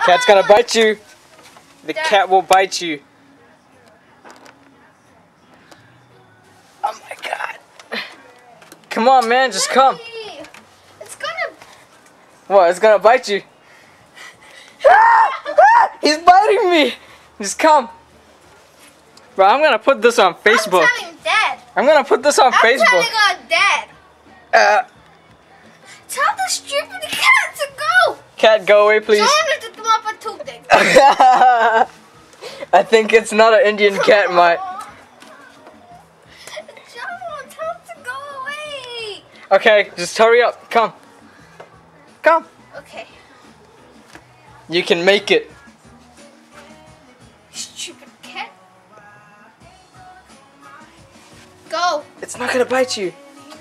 Cat's gonna bite you. The cat will bite you. Oh my god. Come on, man, just come. It's gonna... What, it's gonna bite you? He's biting me. Just come. Bro, I'm gonna put this on Facebook. I'm telling Dad. I'm gonna put this on Facebook. I'm telling our Dad. Tell the stupid cat to go. Cat, go away, please. I think it's not an Indian cat, mate. John, tell him to go away. Okay, just hurry up. Come. Come. Okay. You can make it. Stupid cat. Go. It's not gonna bite you.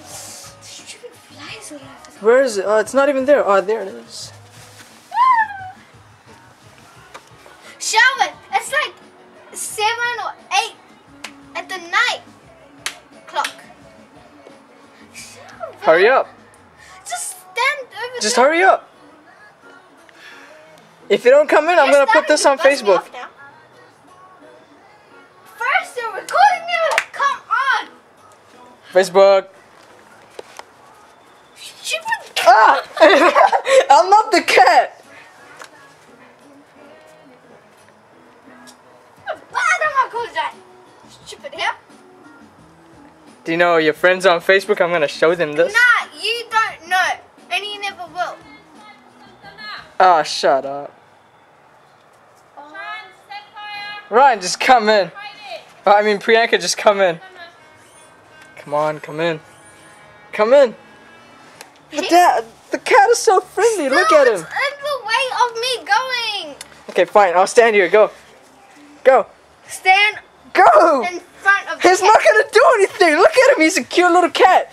Stupid flies all over. Where is it? Oh, it's not even there. Oh, there it is. Shower. It's like 7 or 8 at the night clock. Shower. Hurry up. Just stand over Just there. hurry up. If you don't come in, I'm You're gonna put this on starting to buzz me Facebook. off now. First, you're recording me. Come on. Facebook. Stupid cat. Ah! I'm not the cat. Stupid hair. Do you know your friends on Facebook? I'm gonna show them this. Nah, you don't know, and you never will. Ah, shut up. Ryan, just come in. Oh, I mean, Priyanka, just come in. Come on, come in. Come in. But Dad, the cat is so friendly. Look at him. It's in the way of me going. Okay, fine. I'll stand here. Go. Go. Stand Go. in front of the He's cat. not gonna do anything. Look at him. He's a cute little cat.